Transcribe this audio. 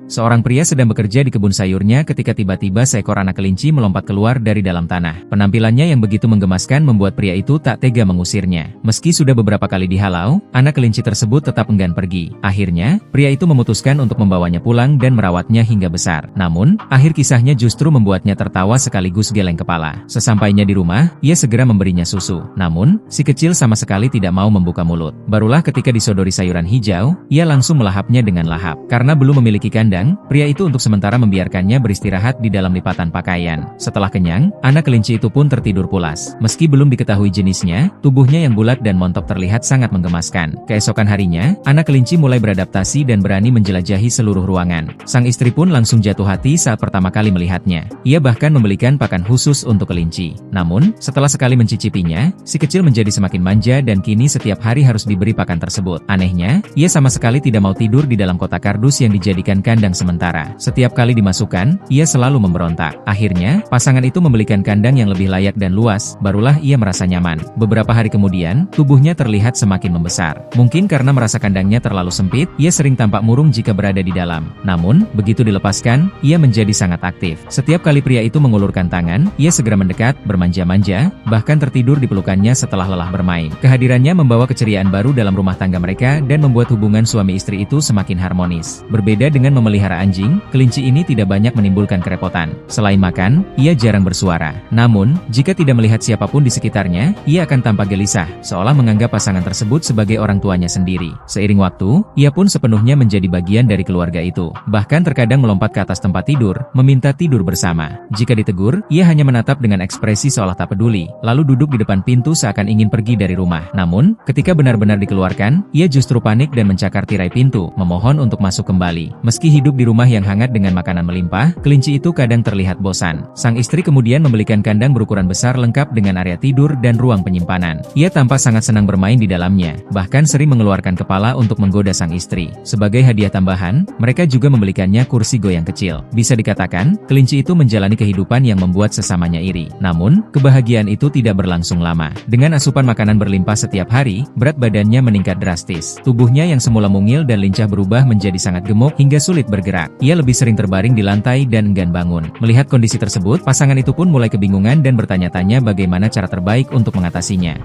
Seorang pria sedang bekerja di kebun sayurnya ketika tiba-tiba seekor anak kelinci melompat keluar dari dalam tanah. Penampilannya yang begitu menggemaskan membuat pria itu tak tega mengusirnya. Meski sudah beberapa kali dihalau, anak kelinci tersebut tetap enggan pergi. Akhirnya, pria itu memutuskan untuk membawanya pulang dan merawatnya hingga besar. Namun, akhir kisahnya justru membuatnya tertawa sekaligus geleng kepala. Sesampainya di rumah, ia segera memberinya susu. Namun, si kecil sama sekali tidak mau membuka mulut. Barulah ketika disodori sayuran hijau, ia langsung melahapnya dengan lahap. Karena belum memiliki kandang, pria itu untuk sementara membiarkannya beristirahat di dalam lipatan pakaian. Setelah kenyang, anak kelinci itu pun tertidur pulas. Meski belum diketahui jenisnya, tubuhnya yang bulat dan montok terlihat sangat menggemaskan. Keesokan harinya, anak kelinci mulai beradaptasi dan berani menjelajahi seluruh ruangan. Sang istri pun langsung jatuh hati saat pertama kali melihatnya. Ia bahkan membelikan pakan khusus untuk kelinci. Namun, setelah sekali mencicipinya, si kecil menjadi semakin manja dan kini setiap hari harus diberi pakan tersebut. Anehnya, ia sama sekali tidak mau tidur di dalam kotak kardus yang dijadikan kandang sementara. Setiap kali dimasukkan, ia selalu memberontak. Akhirnya, pasangan itu membelikan kandang yang lebih layak dan luas, barulah ia merasa nyaman. Beberapa hari kemudian, tubuhnya terlihat semakin membesar. Mungkin karena merasa kandangnya terlalu sempit, ia sering tampak murung jika berada di dalam. Namun, begitu dilepaskan, ia menjadi sangat aktif. Setiap kali pria itu mengulurkan tangan, ia segera mendekat, bermanja-manja, bahkan tertidur di pelukannya setelah lelah bermain. Kehadirannya membawa keceriaan baru dalam rumah tangga mereka dan membuat hubungan suami istri itu semakin harmonis. Berbeda dengan memelihara anjing, kelinci ini tidak banyak menimbulkan kerepotan. Selain makan, ia jarang bersuara. Namun, jika tidak melihat siapapun di sekitarnya, ia akan tampak gelisah, seolah menganggap pasangan tersebut sebagai orang tuanya sendiri. Seiring waktu, ia pun sepenuhnya menjadi bagian dari keluarga itu. Bahkan terkadang melompat ke atas tempat tidur, meminta tidur bersama. Jika ditegur, ia hanya menatap dengan ekspresi seolah tak peduli, lalu duduk di depan pintu seakan ingin pergi dari rumah. Namun, ketika benar-benar dikeluarkan, ia justru panik dan mencakar tirai pintu, memohon untuk masuk kembali. Meski hidup di rumah yang hangat dengan makanan melimpah, kelinci itu kadang terlihat bosan. Sang istri kemudian membelikan kandang berukuran besar lengkap dengan area tidur dan ruang penyimpanan. Ia tampak sangat senang bermain di dalamnya, bahkan sering mengeluarkan kepala untuk menggoda sang istri. Sebagai hadiah tambahan, mereka juga membelikannya kursi goyang kecil. Bisa dikatakan, kelinci itu menjalani kehidupan yang membuat sesamanya iri. Namun, kebahagiaan itu tidak berlangsung lama. Dengan asupan makanan berlimpah setiap hari, berat badannya meningkat drastis. Tubuhnya yang semula mungil dan lincah berubah menjadi sangat gemuk hingga sulit bergerak. Ia lebih sering terbaring di lantai dan enggan bangun. Melihat kondisi tersebut, pasangan itu pun mulai kebingungan dan bertanya-tanya bagaimana cara terbaik untuk mengatasinya.